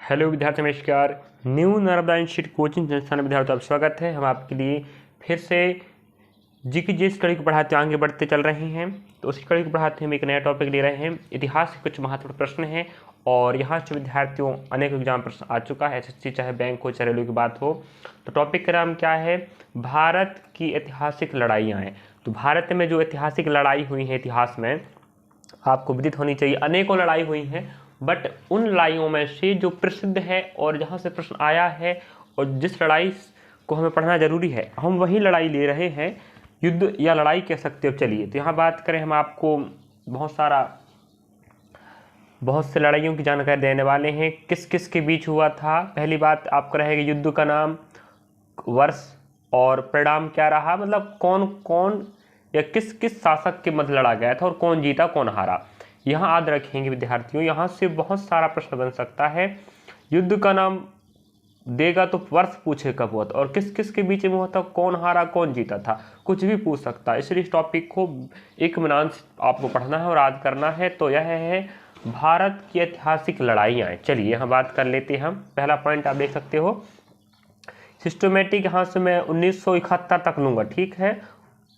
Hello विद्यार्थी, नमस्कार। New Narmada institute coaching संस्थान विद्यार्थियों का स्वागत है। हम आपके लिए फिर से जीके जिस कड़ी को पढ़ाते आगे बढ़ते चल रहे हैं, तो उसी कड़ी को पढ़ाते हम एक नया टॉपिक ले रहे हैं। इतिहास के कुछ महत्वपूर्ण प्रश्न हैं और यहाँ से विद्यार्थियों अनेक एग्जाम प्रश्न आ चुका है, एसएससी चाहे बैंक हो चाहे रेलवे की बात हो। तो टॉपिक का नाम क्या है? भारत की ऐतिहासिक लड़ाइयाँ हैं। तो भारत में जो ऐतिहासिक लड़ाई हुई है इतिहास में, आपको विदित होनी चाहिए। अनेकों लड़ाई हुई हैं, बट उन लड़ाइयों में से जो प्रसिद्ध है और जहाँ से प्रश्न आया है और जिस लड़ाई को हमें पढ़ना जरूरी है, हम वही लड़ाई ले रहे हैं। युद्ध या लड़ाई कह सकते हो। चलिए, तो यहाँ बात करें, हम आपको बहुत से लड़ाइयों की जानकारी देने वाले हैं। किस किस के बीच हुआ था। पहली बात आपको रहेगी युद्ध का नाम, वर्ष और परिणाम क्या रहा, मतलब कौन कौन या किस किस शासक के मध्य लड़ा गया था और कौन जीता कौन हारा। यहाँ याद रखेंगे विद्यार्थियों, यहाँ से बहुत सारा प्रश्न बन सकता है। युद्ध का नाम देगा तो वर्ष पूछे कब हुआ था और किस किस के बीच में हुआ था, कौन हारा कौन जीता था, कुछ भी पूछ सकता है। इसलिए इस टॉपिक को एक मिनट आपको पढ़ना है और याद करना है। तो यह है भारत की ऐतिहासिक लड़ाइयाँ। चलिए यहाँ बात कर लेते हैं हम। पहला पॉइंट आप देख सकते हो, सिस्टमेटिक। यहाँ से मैं 1971 तक लूँगा, ठीक है।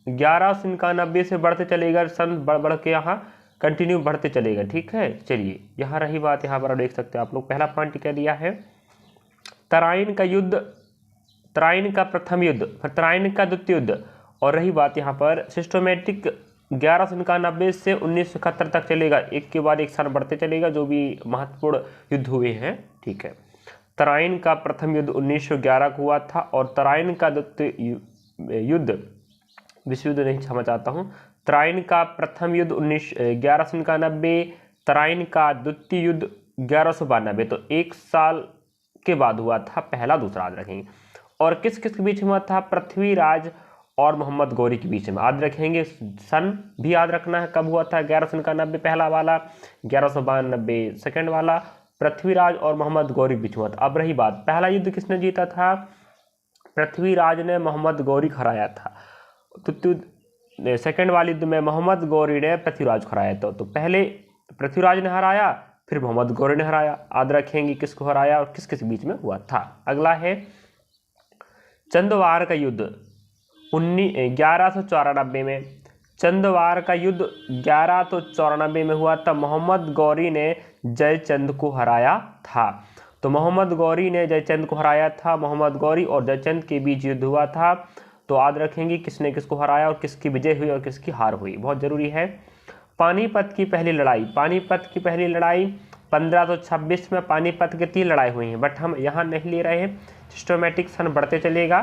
1191 से बढ़ते चलेगा, सन बढ़ के यहाँ कंटिन्यू बढ़ते चलेगा, ठीक है। चलिए, यहाँ रही बात, यहाँ पर देख सकते हो आप लोग। पहला पॉइंट क्या दिया है? तराइन का युद्ध, तराइन का प्रथम युद्ध, फिर तराइन का द्वितीय युद्ध। और रही बात यहाँ पर सिस्टमेटिक 1191 से 1971 तक चलेगा, एक के बाद एक साल बढ़ते चलेगा, जो भी महत्वपूर्ण युद्ध हुए हैं, ठीक है। तराइन का प्रथम युद्ध 1911 को हुआ था और तराइन का द्वितीय युद्ध, विश्व युद्ध नहीं, क्षमा चाहता हूँ। तराइन का प्रथम युद्ध 1191, तराइन का द्वितीय युद्ध 1192। तो एक साल के बाद हुआ था पहला, दूसरा याद रखेंगे। और किस किस के बीच में हुआ था? पृथ्वीराज और मोहम्मद गौरी के बीच में, याद रखेंगे। सन भी याद रखना है कब हुआ था। 1191 पहला वाला, 1192 सेकेंड वाला। पृथ्वीराज और मोहम्मद गौरी के बीच में हुआ था। अब रही बात, पहला युद्ध किसने जीता था? पृथ्वीराज ने मोहम्मद गौरी को हराया था। सेकेंड वाले युद्ध में मोहम्मद गौरी ने पृथ्वीराज को हराया था। तो पहले पृथ्वीराज ने हराया, फिर मोहम्मद गौरी ने हराया। याद रखेंगे किसको हराया और किस किस बीच में हुआ था। अगला है चंदवार का युद्ध 1194 में। चंदवार का युद्ध 1194 में हुआ था। मोहम्मद गौरी ने जयचंद को हराया था। तो मोहम्मद गौरी ने जयचंद को हराया था। मोहम्मद गौरी और जयचंद के बीच युद्ध हुआ था। तो याद रखेंगे किसने किसको हराया और किसकी विजय हुई और किसकी हार हुई, बहुत जरूरी है। पानीपत की पहली लड़ाई, पानीपत की पहली लड़ाई 1526 में पानीपत की 3 लड़ाई हुई हैं, बट हम यहाँ नहीं ले रहे हैं, सिस्टमेटिक सन बढ़ते चलेगा।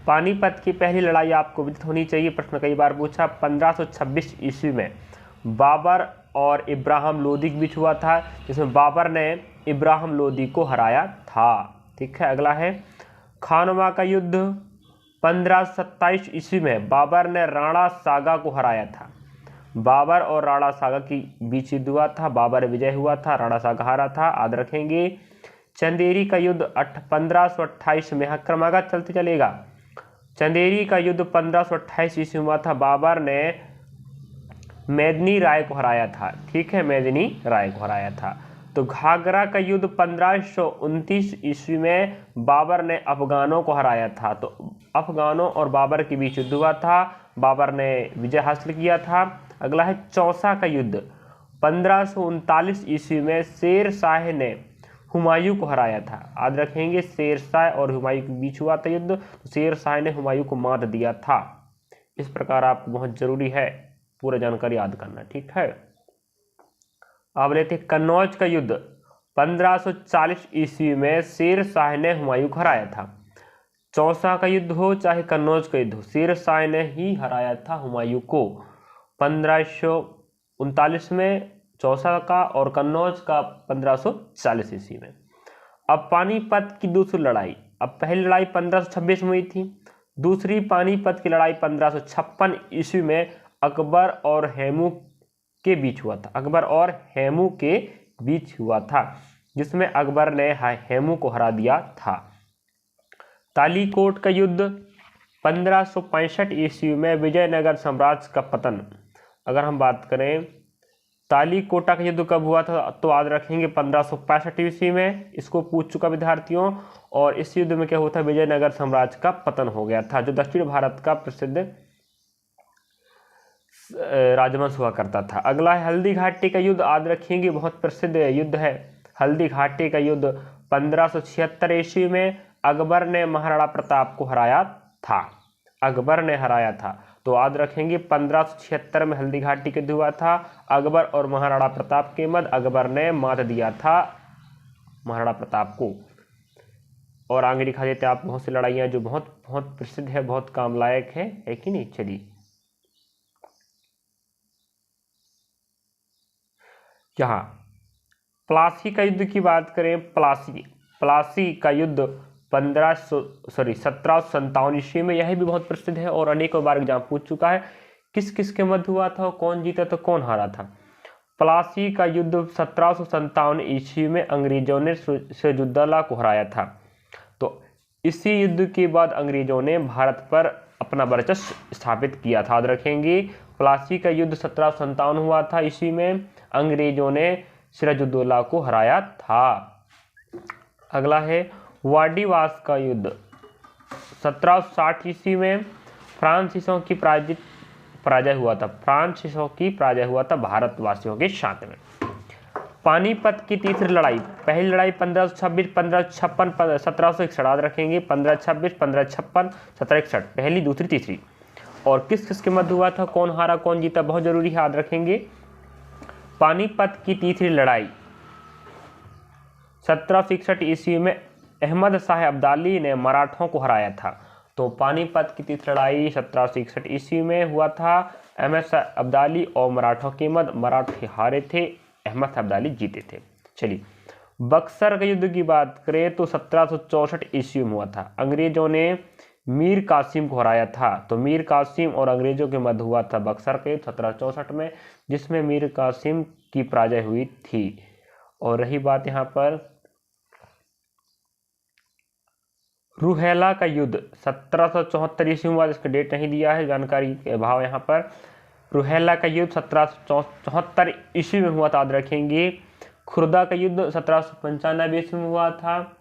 पानीपत की पहली लड़ाई आपको विदित होनी चाहिए, प्रश्न कई बार पूछा। 1526 ईस्वी में बाबर और इब्राहिम लोदी के बीच हुआ था, जिसमें बाबर ने इब्राहिम लोदी को हराया था, ठीक है। अगला है खानवा का युद्ध 1527 ईस्वी में बाबर ने राणा सागा को हराया था। बाबर और राणा सागा की बीच युद्ध हुआ था। बाबर विजय हुआ था, राणा सागा हारा था, याद रखेंगे। चंदेरी का युद्ध 1528 में, क्रमागत चलते चलेगा। चंदेरी का युद्ध 1528 ईस्वी में हुआ था। बाबर ने मेदिनी राय को हराया था, ठीक है, मेदिनी राय को हराया था। तो घाघरा का युद्ध 1529 ईस्वी में बाबर ने अफगानों को हराया था। तो अफगानों और बाबर के बीच युद्ध हुआ था, बाबर ने विजय हासिल किया था। अगला है चौसा का युद्ध 1539 ईस्वी में शेर शाह ने हुमायूं को हराया था। याद रखेंगे शेर शाह और हुमायूं के बीच हुआ था युद्ध, तो शेर शाह ने हुमायूं को मार दिया था। इस प्रकार आपको बहुत जरूरी है पूरा जानकारी याद करना, ठीक है। अब लेते कन्नौज का युद्ध 1540 ईस्वी में शेर शाह ने हुमायूं को हराया था। चौसा का युद्ध हो चाहे कन्नौज का युद्ध हो, शेर शाह ने ही हराया था हुमायूं को। 1539 में चौसा का और कन्नौज का 1540 ईस्वी में। अब पानीपत की दूसरी लड़ाई, अब पहली लड़ाई 1526 में हुई थी, दूसरी पानीपत की लड़ाई 1556 ईस्वी में अकबर और हेमू के बीच हुआ था। अकबर और हेमू के बीच हुआ था, जिसमें अकबर ने हेमू को हरा दिया था। तालीकोट का युद्ध 1565 ईस्वी में विजयनगर साम्राज्य का पतन। अगर हम बात करें तालीकोटा का युद्ध कब हुआ था? तो याद रखेंगे 1565 ईस्वी में। इसको पूछ चुका विद्यार्थियों। और इस युद्ध में क्या हुआ था? विजयनगर साम्राज्य का पतन हो गया था, जो दक्षिण भारत का प्रसिद्ध राजवंश हुआ करता था। अगला है हल्दी घाटी का युद्ध। याद रखेंगे बहुत प्रसिद्ध युद्ध है हल्दी घाटी का युद्ध। 1576 ईस्वी में अकबर ने महाराणा प्रताप को हराया था। अकबर ने हराया था, तो याद रखेंगे 1576 में हल्दी घाटी का युद्ध हुआ था। अकबर और महाराणा प्रताप के मध्य अकबर ने मात दिया था महाराणा प्रताप को। और आगे दिखा देते आप बहुत सी लड़ाइयाँ जो बहुत बहुत प्रसिद्ध है, बहुत काम लायक है कि नहीं। चलिए यहाँ प्लासी का युद्ध की बात करें। प्लासी का युद्ध 1757 ईस्वी में, यह भी बहुत प्रसिद्ध है और अनेकों बार एग्जाम पूछ चुका है। किस किस के मध्य हुआ था, कौन जीता था, कौन हारा था? प्लासी का युद्ध 1757 ईस्वी में अंग्रेजों ने सिराजुद्दौला को हराया था। तो इसी युद्ध के बाद अंग्रेजों ने भारत पर अपना वर्चस्व स्थापित किया था। याद रखेंगे प्लासी का युद्ध 1757 हुआ था ईस्वी में, अंग्रेजों ने सिराजुद्दौला को हराया था। अगला है वाडीवास का युद्ध। 1760 ईस्वी में फ्रांसीसियों की पराजय हुआ था। फ्रांसीसियों की पराजय हुआ था भारतवासियों के साथ में। पानीपत की तीसरी लड़ाई। पहली लड़ाई 1526, 1556, 1761। याद रखेंगे 1526, 1556, 1761 पहली, दूसरी, तीसरी। और किस किस के मध्य हुआ था, कौन हारा कौन जीता, बहुत जरूरी है, याद रखेंगे। पानीपत की तीसरी लड़ाई 1761 ईस्वी में अहमद शाह अब्दाली ने मराठों को हराया था। तो पानीपत की तीसरी लड़ाई 1761 ईस्वी में हुआ था। अहमद शाह अब्दाली और मराठों के मध्य मराठे हारे थे, अहमद शाह अब्दाली जीते थे। चलिए बक्सर के युद्ध की बात करें तो 1764 ईस्वी में हुआ था। अंग्रेजों ने मीर कासिम को हराया था। तो मीर कासिम और अंग्रेजों के मध्य हुआ था बक्सर के 1764 में, जिसमें मीर कासिम की पराजय हुई थी। और रही बात यहाँ पर रूहेला का युद्ध 1774 ईस्वी में हुआ, जिसका डेट नहीं दिया है, जानकारी के अभाव यहाँ पर। रूहेला का युद्ध 1774 ईस्वी में हुआ था, याद रखेंगे। खुर्दा का युद्ध 1795 ईस्वी में हुआ था।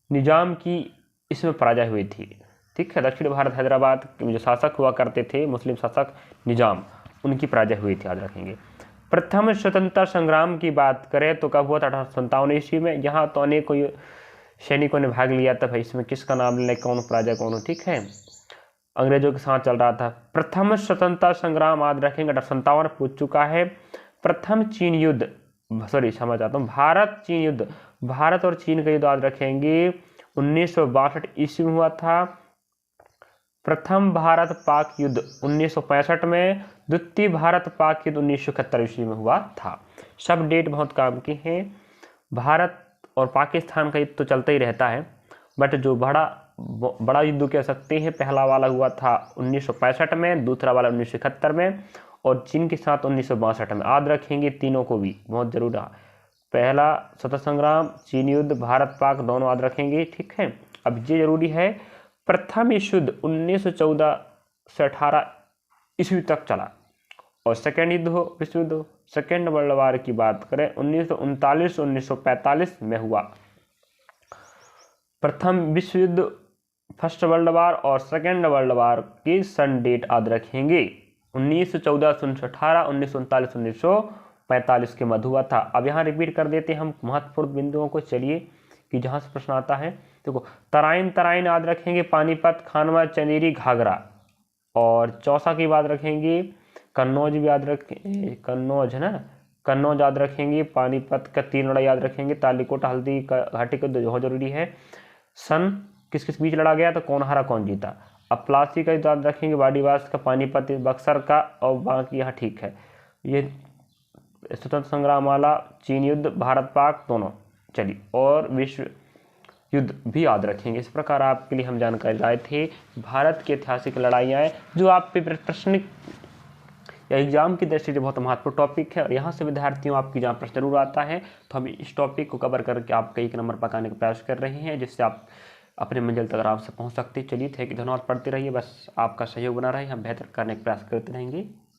निजाम की इसमें पराजय हुई थी। ठीक है, दक्षिण भारत हैदराबाद के जो शासक हुआ करते थे, मुस्लिम शासक निजाम, उनकी पराजय हुई थी, याद रखेंगे। प्रथम स्वतंत्रता संग्राम की बात करें तो कब हुआ था? 1857 ईस्वी में। यहाँ तो अनेकों सैनिकों ने भाग लिया था। भाई इसमें किसका नाम लेना, कौन पराजय कौन हो, ठीक है, अंग्रेजों के साथ चल रहा था। प्रथम स्वतंत्रता संग्राम याद रखेंगे 1857 पूछ चुका है। प्रथम चीन युद्ध, सॉरी क्षमा चाहता हूँ, भारत चीन युद्ध, भारत और चीन का युद्ध याद रखेंगे 1962 ईस्वी में हुआ था। प्रथम भारत पाक युद्ध 1965 में, द्वितीय भारत पाक युद्ध 1971 ईस्वी में हुआ था। सब डेट बहुत काम की हैं। भारत और पाकिस्तान का युद्ध तो चलता ही रहता है, बट जो बड़ा युद्ध कह सकते हैं, पहला वाला हुआ था 1965 में, दूसरा वाला 1971 में, और चीन के साथ 1962 में। याद रखेंगे तीनों को भी, बहुत जरूर। पहला स्वतंत्रता संग्राम, चीन युद्ध, भारत पाक, दोनों याद रखेंगे, ठीक है। अब ये जरूरी है, प्रथम विश्व युद्ध 1914 से 18 ईस्वी तक चला। और सेकेंड युद्ध हो, विश्व युद्ध, सेकेंड वर्ल्ड वार की बात करें 1939 1945 में हुआ। प्रथम विश्व युद्ध, फर्स्ट वर्ल्ड वार और सेकेंड वर्ल्ड वार की सन डेट याद रखेंगे 1914 से 1918, 1939 1945 के मध्य हुआ था। अब यहाँ रिपीट कर देते हैं हम महत्वपूर्ण बिंदुओं को, चलिए, कि जहाँ से प्रश्न आता है। देखो तराइन याद रखेंगे, पानीपत, खानवा, चंदेरी, घाघरा। और चौसा की बात रखेंगे, कन्नौज भी याद रखें, कन्नौज है ना, कन्नौज याद रखेंगे। पानीपत का 3 लड़ाई याद रखेंगे। तालीकोट हल्दी घाटी का बहुत जरूरी है। सन किस किस बीच लड़ा गया, तो कौन हारा कौन जीता। अब प्लासी का याद रखेंगे, वाडीवास का, पानीपत, बक्सर का, और बाकी यहाँ ठीक है। ये स्वतंत्र संग्राम वाला, चीन युद्ध, भारत पाक दोनों। चलिए, और विश्व युद्ध भी याद रखेंगे। इस प्रकार आपके लिए हम जानकारी लाए थे भारत की ऐतिहासिक लड़ाइयाँ, जो आप पे प्रश्न या एग्जाम की दृष्टि से बहुत महत्वपूर्ण टॉपिक है। और यहाँ से विद्यार्थियों आपकी जहाँ प्रश्न जरूर आता है, तो हम इस टॉपिक को कवर करके आपका 1 नंबर पकाने का प्रयास कर रहे हैं, जिससे आप अपने मंजिल तक आराम से पहुँच सकते हैं। चलिए, थे कि धन्यवाद, पढ़ते रहिए, बस आपका सहयोग बना रहे, हम बेहतर करने का प्रयास करते रहेंगे।